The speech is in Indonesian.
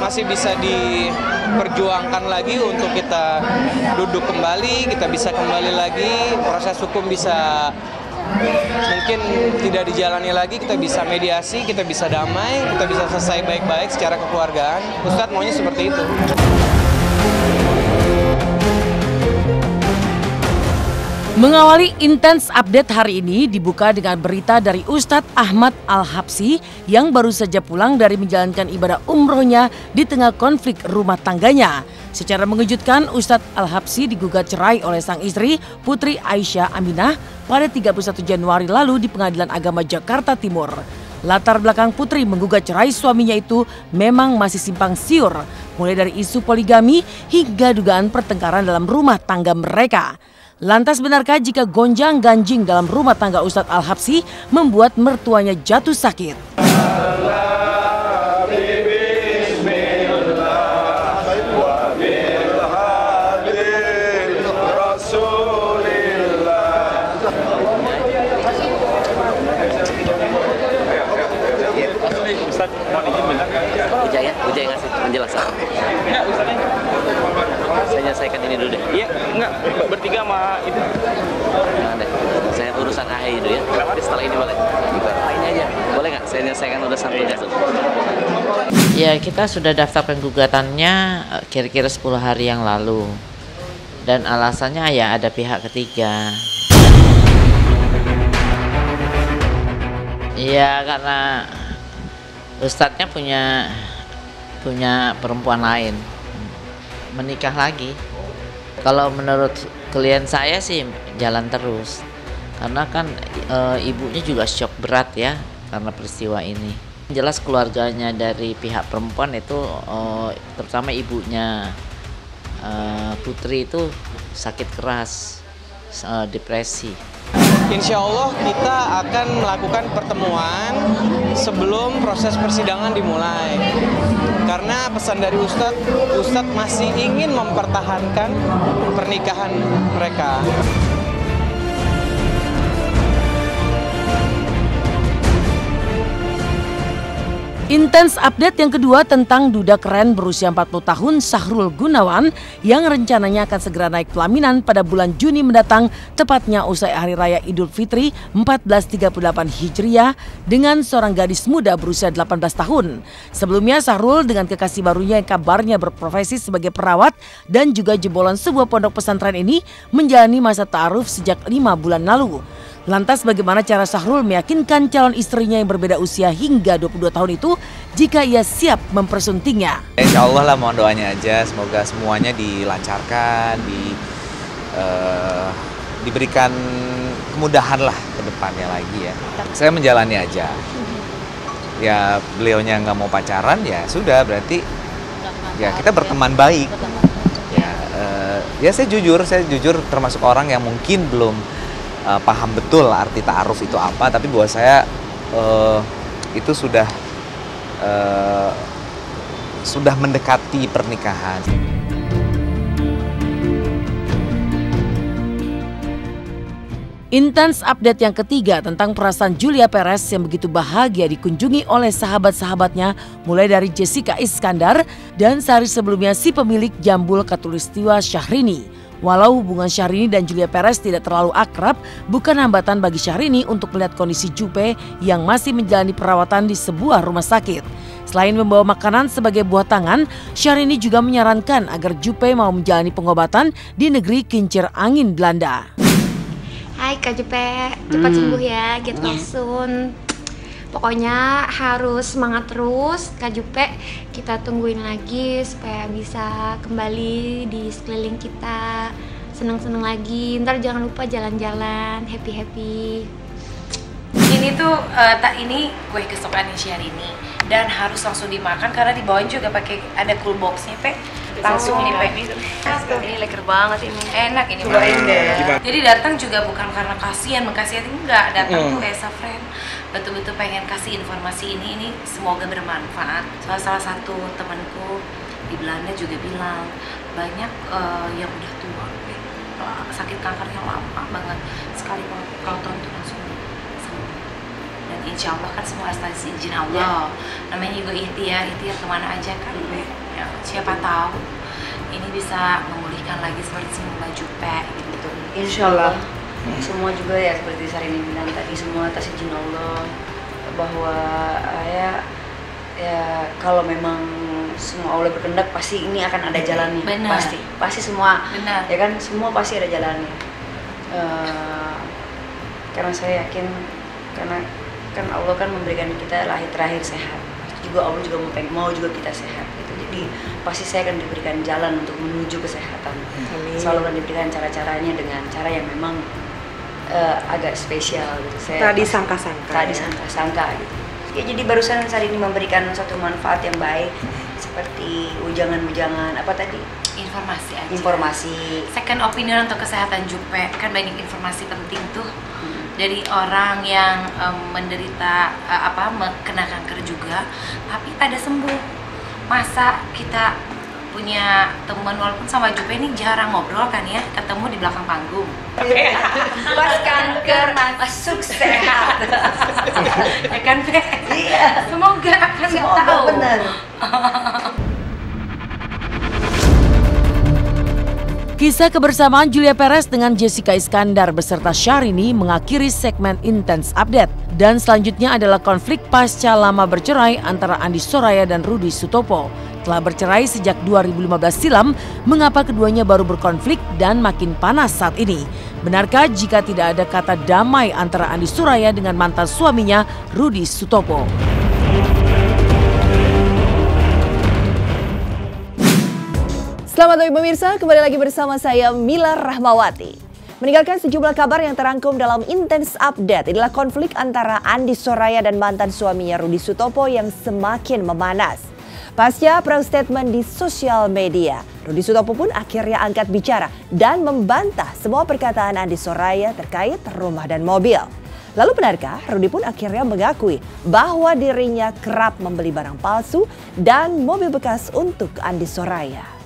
masih bisa diperjuangkan lagi untuk kita duduk kembali, kita bisa kembali lagi, proses hukum bisa mungkin tidak dijalani lagi, kita bisa mediasi, kita bisa damai, kita bisa selesai baik-baik secara kekeluargaan. Ustadz maunya seperti itu. Mengawali Intens Update hari ini dibuka dengan berita dari Ustadz Ahmad Al-Habsyi yang baru saja pulang dari menjalankan ibadah umrohnya di tengah konflik rumah tangganya. Secara mengejutkan, Ustadz Al-Habsyi digugat cerai oleh sang istri Putri Aisyah Aminah pada 31 Januari lalu di Pengadilan Agama Jakarta Timur. Latar belakang Putri menggugat cerai suaminya itu memang masih simpang siur, mulai dari isu poligami hingga dugaan pertengkaran dalam rumah tangga mereka. Lantas benarkah jika gonjang-ganjing dalam rumah tangga Ustadz Al-Habsyi membuat mertuanya jatuh sakit? Ujaya ngasih penjelasan. Enggak, Ustaznya. Saya nyelesaikan ini dulu deh. Iya, enggak. Bertiga sama itu. Nah, deh. Saya urusan AHI dulu ya. Nanti setelah ini boleh? Ini aja. Boleh nggak saya nyelesaikan urusan tugas? Ya, kita sudah daftarkan gugatannya kira-kira 10 hari yang lalu. Dan alasannya ya ada pihak ketiga. Iya, karena Ustadznya punya perempuan lain, menikah lagi. Kalau menurut klien saya sih jalan terus, karena kan ibunya juga shock berat ya karena peristiwa ini. Jelas keluarganya dari pihak perempuan itu, terutama ibunya Putri itu sakit keras, depresi. Insya Allah kita akan melakukan pertemuan sebelum proses persidangan dimulai. Karena pesan dari Ustadz masih ingin mempertahankan pernikahan mereka. Intens Update yang kedua tentang duda keren berusia 40 tahun Sahrul Gunawan yang rencananya akan segera naik pelaminan pada bulan Juni mendatang, tepatnya usai Hari Raya Idul Fitri 1438 Hijriah dengan seorang gadis muda berusia 18 tahun. Sebelumnya Sahrul dengan kekasih barunya yang kabarnya berprofesi sebagai perawat dan juga jebolan sebuah pondok pesantren ini menjalani masa ta'aruf sejak 5 bulan lalu. Lantas bagaimana cara Sahrul meyakinkan calon istrinya yang berbeda usia hingga 22 tahun itu jika ia siap mempersuntingnya? Insya Allah lah, mohon doanya aja, semoga semuanya dilancarkan, diberikan kemudahan lah ke depannya lagi ya. Saya menjalani aja. Ya beliaunya nggak mau pacaran ya sudah, berarti ya kita berteman baik. Ya saya jujur termasuk orang yang mungkin belum paham betul arti ta'aruf itu apa, tapi buat saya itu sudah mendekati pernikahan. Intens Update yang ketiga tentang perasaan Julia Perez yang begitu bahagia dikunjungi oleh sahabat-sahabatnya, mulai dari Jessica Iskandar dan sehari sebelumnya si pemilik Jambul Khatulistiwa Syahrini. Walau hubungan Syahrini dan Julia Perez tidak terlalu akrab, bukan hambatan bagi Syahrini untuk melihat kondisi Jupe yang masih menjalani perawatan di sebuah rumah sakit. Selain membawa makanan sebagai buah tangan, Syahrini juga menyarankan agar Jupe mau menjalani pengobatan di negeri kincir angin Belanda. Hai Kak Jupe, cepat sembuh ya, get well soon. Pokoknya harus semangat terus Kak Jupe, kita tungguin lagi supaya bisa kembali di sekeliling kita, seneng-seneng lagi. Ntar jangan lupa jalan-jalan, happy-happy. Ini tuh ini kue kesukaan Syahrini dan harus langsung dimakan karena di bawahnya juga pakai ada cool boxnya, Pe. Langsung nih, Pe. Ini leker banget ini. Enak ini, Pe. Jadi datang juga bukan karena kasihan, mengkasihati enggak, datang tuh as a friend. Betul-betul pengen kasih informasi ini semoga bermanfaat. Salah satu temanku di Belanda juga bilang banyak yang udah tua, sakit kanker yang lama banget, sekali kalau tonton langsung sembuh. Dan insya Allah kan semua atas izin Allah. Namanya juga ikhtiar kemana aja kan. Ya, siapa tahu ini bisa memulihkan lagi seperti semula Jupe gitu. Insya Allah. Semua juga ya seperti Sarini bilang tadi, semua atas izin Allah, bahwa ya kalau memang semua Allah berkehendak pasti ini akan ada jalannya. Benar. Pasti semua. Benar. Ya kan, semua pasti ada jalannya. Karena saya yakin, karena kan Allah kan memberikan kita lahir terakhir sehat. Juga Allah juga mau juga kita sehat gitu. Jadi pasti saya akan diberikan jalan untuk menuju kesehatan. Selalu akan diberikan cara-caranya dengan cara yang memang agak spesial gitu. Tak disangka-sangka gitu. Ya, jadi barusan saat ini memberikan suatu manfaat yang baik seperti ujangan-ujangan apa tadi? Informasi aja. Informasi. Second opinion untuk kesehatan Jupe, kan banyak informasi penting tuh dari orang yang menderita kena kanker juga, tapi tak ada sembuh. Masa kita punya teman walaupun sama Jupe ini jarang ngobrol kan ya, ketemu di belakang panggung. Pas kanker masuk sehat. Ya kan, Pe? Iya. Semoga akan tahu. Benar. Kisah kebersamaan Julia Perez dengan Jessica Iskandar beserta Syahrini mengakhiri segmen Intense Update. Dan selanjutnya adalah konflik pasca lama bercerai antara Andi Soraya dan Rudi Sutopo. Telah bercerai sejak 2015 silam, mengapa keduanya baru berkonflik dan makin panas saat ini? Benarkah jika tidak ada kata damai antara Andi Soraya dengan mantan suaminya Rudi Sutopo? Selamat pagi pemirsa, kembali lagi bersama saya Mila Rahmawati. Meninggalkan sejumlah kabar yang terangkum dalam Intense Update adalah konflik antara Andi Soraya dan mantan suaminya Rudi Sutopo yang semakin memanas. Pasca pro statement di sosial media, Rudi Sutopo pun akhirnya angkat bicara dan membantah semua perkataan Andi Soraya terkait rumah dan mobil. Lalu benarkah Rudi pun akhirnya mengakui bahwa dirinya kerap membeli barang palsu dan mobil bekas untuk Andi Soraya?